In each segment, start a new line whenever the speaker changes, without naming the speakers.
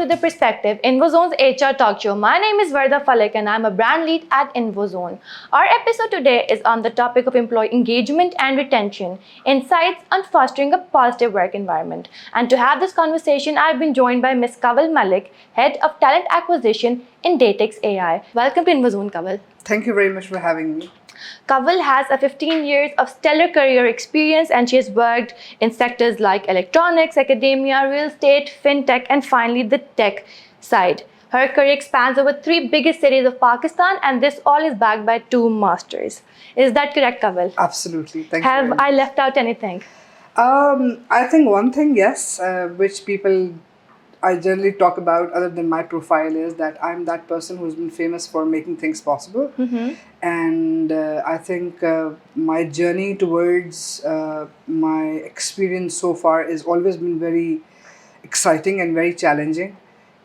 to The Perspective, Invozone's HR talk show. My name is Wardah Falik and I'm a brand lead at Invozone. Our episode today is on the topic of employee engagement and retention, insights on fostering a positive work environment. And to have this conversation, I've been joined by Ms. Kanwal Malik, Head of Talent Acquisition in Datics AI. Welcome to Invozone, Kanwal.
Thank you very much for having me.
Kanwal has a 15 years of stellar career experience and she has worked in sectors like electronics, academia, real estate, fintech, and finally the tech side. Her career spans over 3 biggest cities of Pakistan and this all is backed by 2 masters. Is that correct, Kanwal?
Absolutely. Thank you.
Have I left out anything?
I think one thing, yes, which people I generally talk about other than my profile is that I'm that person who's been famous for making things possible. And I think my journey towards my experience so far has always been very exciting and very challenging.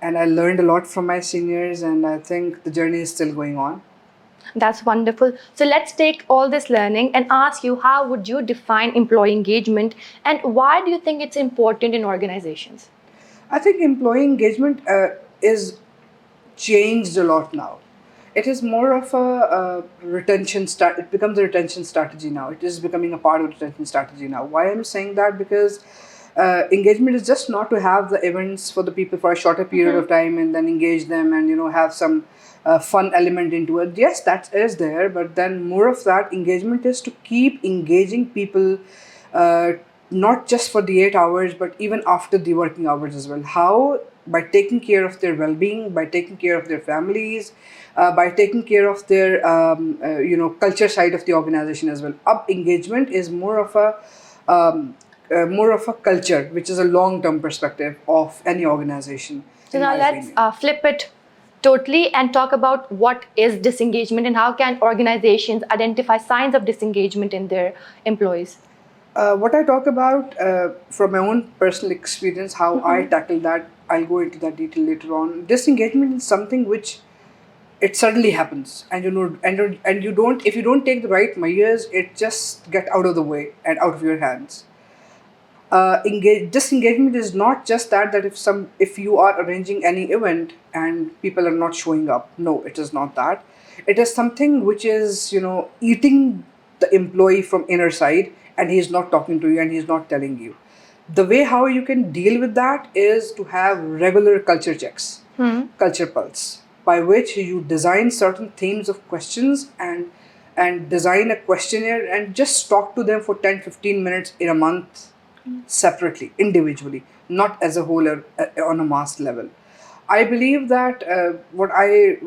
And I learned a lot from my seniors and I think the journey is still going on.
That's wonderful. So let's take all this learning and ask you, how would you define employee engagement and why do you think it's important in organizations?
I think employee engagement is changed a lot now. It is more of a retention it becomes a retention strategy now. It is becoming a part of the retention strategy now. Why I'm saying that? Because engagement is just not to have the events for the people for a shorter period of time and then engage them and have some fun element into it. Yes, that is there, but then more of that engagement is to keep engaging people not just for the 8 hours, but even after the working hours as well. How? By taking care of their well-being, by taking care of their families, by taking care of their culture side of the organization as well. Engagement is more of a culture, which is a long-term perspective of any organization.
So now let's flip it totally and talk about what is disengagement and how can organizations identify signs of disengagement in their employees.
What I talk about from my own personal experience, how I tackle that, I'll go into that detail later on. Disengagement is something which it suddenly happens, and you don't. If you don't take the right measures, it just get out of the way and out of your hands. Disengagement is not just that if you are arranging any event and people are not showing up. No, it is not that. It is something which is eating the employee from inner side. And he's not talking to you and he's not telling you. The way how you can deal with that is to have regular culture checks, culture pulse, by which you design certain themes of questions and design a questionnaire and just talk to them for 10-15 minutes in a month separately, individually, not as a whole or on a mass level. I believe that what I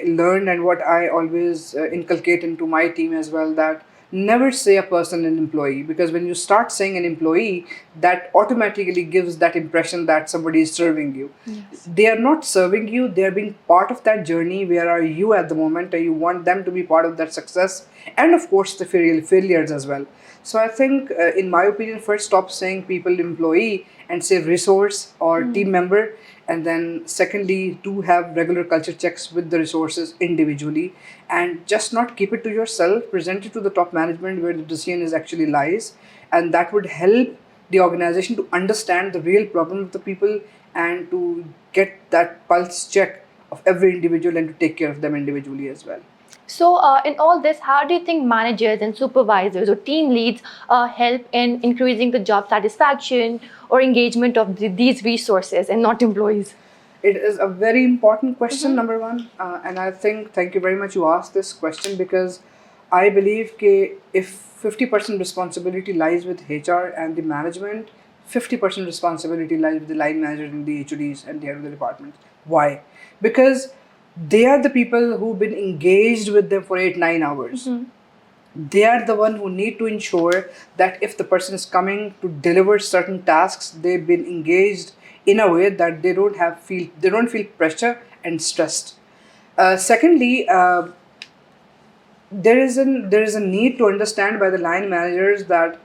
learned and what I always inculcate into my team as well, that never say a person an employee, because when you start saying an employee, that automatically gives that impression that somebody is serving you. Yes. They are not serving you, they are being part of that journey. Where are you at the moment? You want them to be part of that success and of course the failures as well. So I think in my opinion, first stop saying people employee and say resource or team member. And then secondly, to have regular culture checks with the resources individually and just not keep it to yourself, present it to the top management where the decision is actually lies. And that would help the organization to understand the real problem of the people and to get that pulse check of every individual and to take care of them individually as well.
So in all this, how do you think managers and supervisors or team leads help in increasing the job satisfaction or engagement of these resources and not employees?
It is a very important question, number one. And I think, thank you very much you asked this question, because I believe that if 50% responsibility lies with HR and the management, 50% responsibility lies with the line managers and the HODs and the head of the departments. Why? Because they are the people who've been engaged with them for 8-9 hours. They are the one who need to ensure that if the person is coming to deliver certain tasks, they've been engaged in a way that they don't feel pressure and stressed. Secondly, there is a need to understand by the line managers that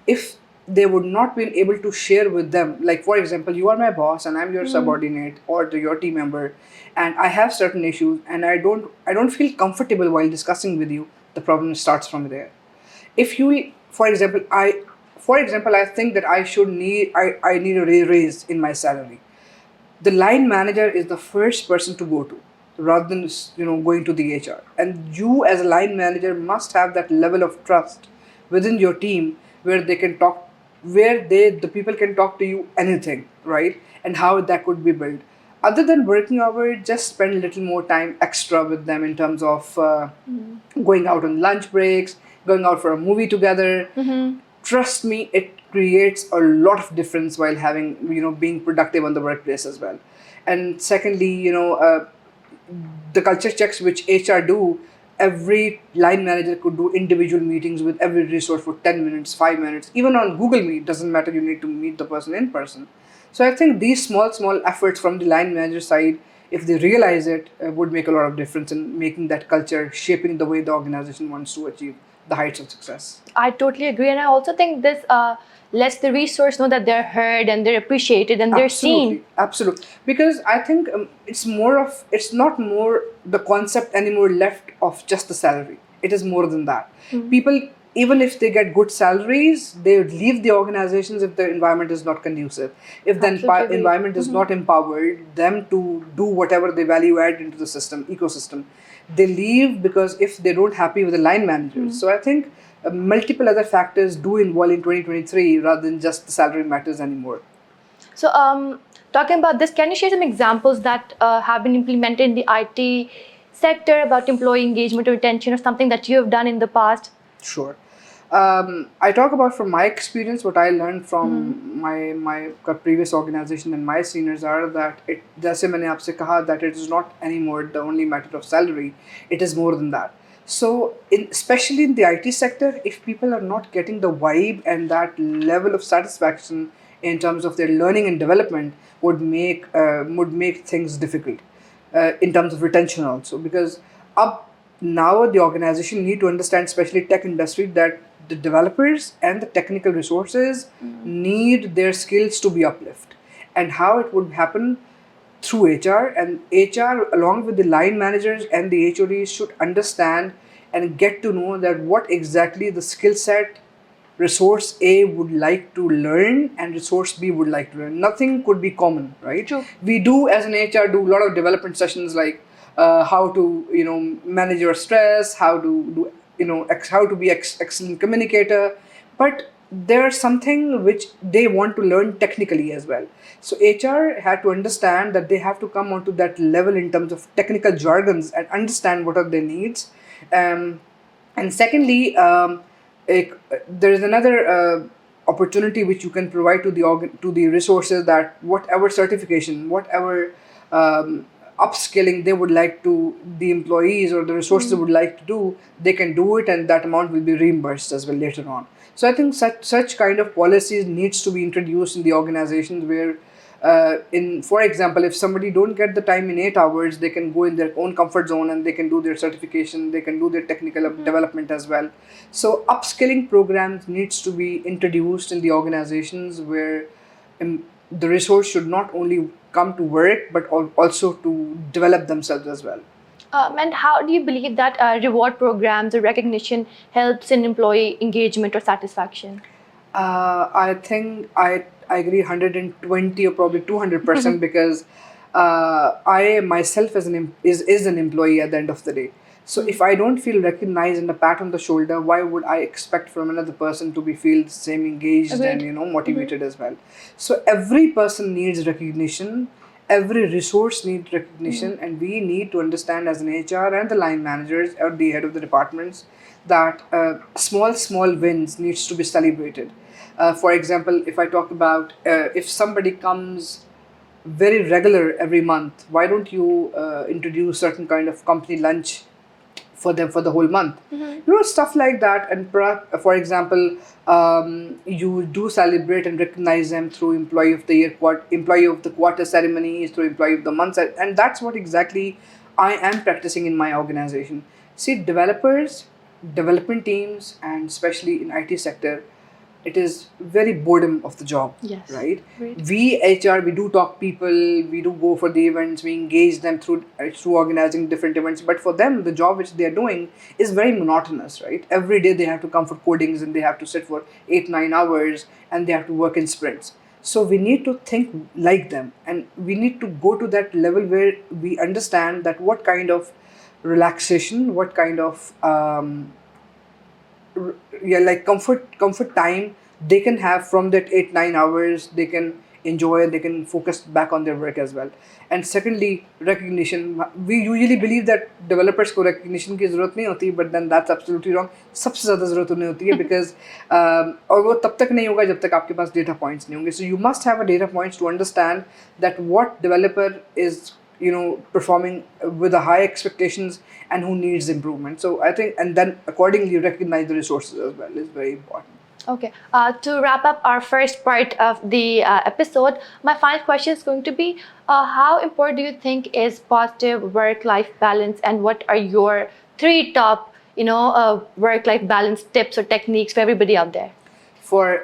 if they would not be able to share with them, like for example, you are my boss and I'm your subordinate or your team member, and I have certain issues and I don't feel comfortable while discussing with you, the problem starts from there. If you, for example, I think that I need a raise in my salary. the line manager is the first person to go to, rather than going to the HR. And you as a line manager must have that level of trust within your team where they can talk, where the people can talk to you anything, right? And how that could be built. Other than working hours, just spend a little more time extra with them in terms of going out on lunch breaks, going out for a movie together. Trust me, it creates a lot of difference while having, being productive on the workplace as well. And secondly, the culture checks which HR do, every line manager could do individual meetings with every resource for 10 minutes, 5 minutes, even on Google Meet. Doesn't matter, you need to meet the person in person. So I think these small efforts from the line manager side, if they realize it, would make a lot of difference in making that culture, shaping the way the organization wants to achieve the heights of success.
I totally agree, and I also think this lets the resource know that they're heard and they're appreciated and they're seen.
Absolutely. Because I think it's not more the concept anymore left of just the salary. It is more than that. People, even if they get good salaries, they would leave the organizations if the environment is not conducive. If the environment is not empowered them to do whatever they value add into the ecosystem, they leave because if they don't happy with the line managers. So I think multiple other factors do involve in 2023 rather than just the salary matters anymore.
So, talking about this, can you share some examples that have been implemented in the IT sector about employee engagement or retention, or something that you have done in the past?
Sure. I talk about from my experience what I learned from my previous organization and my seniors are that जैसे मैंने आपसे कहा that it is not anymore the only matter of salary, it is more than that. So, especially in the IT sector, if people are not getting the vibe and that level of satisfaction in terms of their learning and development, would make things difficult in terms of retention also. Because now the organization need to understand, especially tech industry, that the developers and the technical resources need their skills to be uplifted. And how it would happen through HR, and HR along with the line managers and the HODs should understand and get to know that what exactly the skill set resource A would like to learn and resource B would like to learn. Nothing could be common, right?
True.
We do as an HR do a lot of development sessions like how to manage your stress, how to do how to be excellent communicator, but there's something which they want to learn technically as well. So HR had to understand that they have to come onto that level in terms of technical jargons and understand what are their needs. And secondly, there is another opportunity which you can provide to the resources, that whatever certification, whatever upskilling they would like to, the employees or the resources would like to do, they can do it, and that amount will be reimbursed as well later on. So I think such kind of policies needs to be introduced in the organizations where for example, if somebody don't get the time in 8 hours, they can go in their own comfort zone and they can do their certification, they can do their technical development as well. So upskilling programs needs to be introduced in the organizations where the resource should not only come to work but also to develop themselves as well.
And how do you believe that reward programs or recognition helps in employee engagement or satisfaction?
I think I agree 120 or probably 200% because I myself is an employee at the end of the day. So if I don't feel recognized and a pat on the shoulder, why would I expect from another person to feel the same engaged and motivated as well? So every person needs recognition. Every resource needs recognition, and we need to understand as an HR and the line managers or the head of the departments that small wins needs to be celebrated. For example, if I talk about if somebody comes very regular every month, why don't you introduce certain kind of company lunch for them for the whole month? Stuff like that. And for example, you do celebrate and recognize them through employee of the year, employee of the quarter ceremonies, through employee of the month, and that's what exactly I am practicing in my organization. See, developers, development teams, and especially in IT sector, it is very boredom of the job.
Yes.
Right? We HR, we do talk people, we do go for the events, we engage them through organizing different events, but for them the job which they are doing is very monotonous, right? Every day they have to come for codings and they have to sit for 8-9 hours and they have to work in sprints. So we need to think like them, and we need to go to that level where we understand that what kind of relaxation, what kind of like comfort time they can have from that 8 9 hours. They can enjoy, they can focus back on their work as well. And secondly, recognition. We usually believe that developers को recognition की ज़रूरत नहीं होती, but then that's absolutely wrong. सबसे ज़्यादा ज़रूरत उन्हें होती है because और वो तब तक नहीं होगा जब तक आपके पास data points नहीं होंगे. So you must have a data points to understand that what developer is performing with the high expectations and who needs improvement. So I think, and then accordingly recognize the resources as well is very important.
Okay. To wrap up our first part of the episode, my final question is going to be: how important do you think is positive work-life balance, and what are your 3 top, work-life balance tips or techniques for everybody out there?
For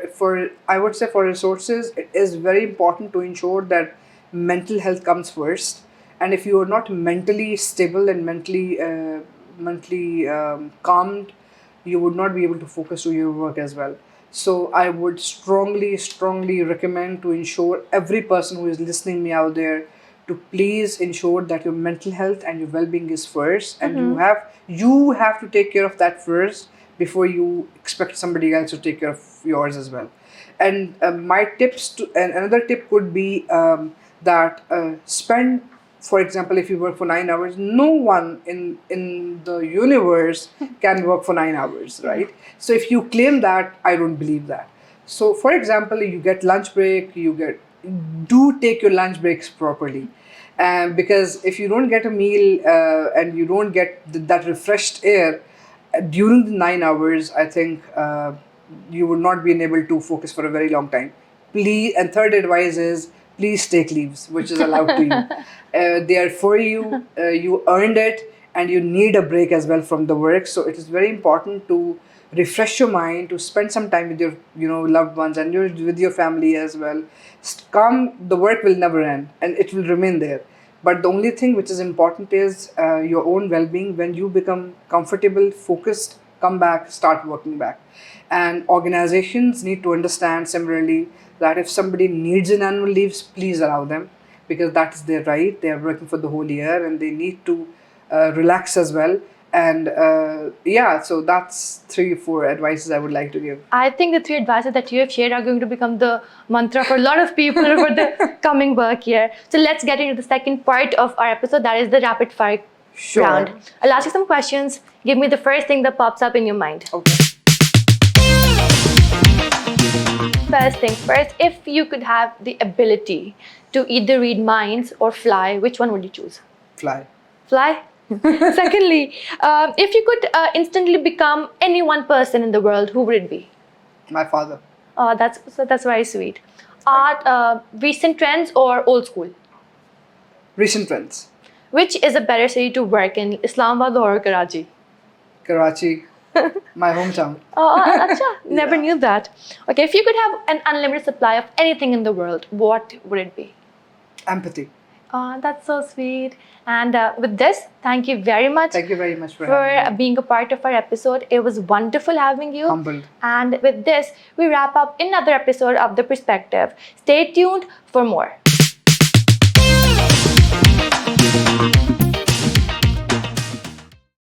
I would say for resources, it is very important to ensure that mental health comes first. And if you are not mentally stable and mentally calmed, you would not be able to focus on your work as well. So I would strongly recommend to ensure every person who is listening me out there to please ensure that your mental health and your well-being is first, and you have to take care of that first before you expect somebody else to take care of yours as well. And my tips and another tip would be that spend, for example, if you work for 9 hours, no one in the universe can work for 9 hours, right? So if you claim that, I don't believe that. So for example, you get lunch break, do take your lunch breaks properly. Because if you don't get a meal and you don't get that refreshed air during the 9 hours, I think you would not be able to focus for a very long time. Please, and third advice is, please take leaves, which is allowed to you. They are for you. You earned it, and you need a break as well from the work. So it is very important to refresh your mind, to spend some time with your loved ones and with your family as well. The work will never end, and it will remain there. But the only thing which is important is your own well-being. When you become comfortable, focused, come back, start working back. And organizations need to understand similarly that if somebody needs an annual leave, please allow them, because that is their right. They are working for the whole year and they need to relax as well. And so that's 3 or 4 advices I would like to give.
I think the 3 advices that you have shared are going to become the mantra for a lot of people for the coming work year. So let's get into the second part of our episode, that is the rapid fire round. I'll ask you some questions. Give me the first thing that pops up in your mind.
Okay.
First things first, if you could have the ability to either read minds or fly, which one would you choose?
Fly.
Fly? Secondly, if you could instantly become any one person in the world, who would it be?
My father.
That's very sweet. Art, recent trends or old school?
Recent trends.
Which is a better city to work in, Islamabad or Karachi?
Karachi. My hometown.
Never knew that. Okay, if you could have an unlimited supply of anything in the world, what would it be?
Empathy.
That's so sweet. And with this, thank you very much.
Thank you very much for
being a part of our episode. It was wonderful having you.
Humbled.
And with this, we wrap up another episode of The Perspective. Stay tuned for more.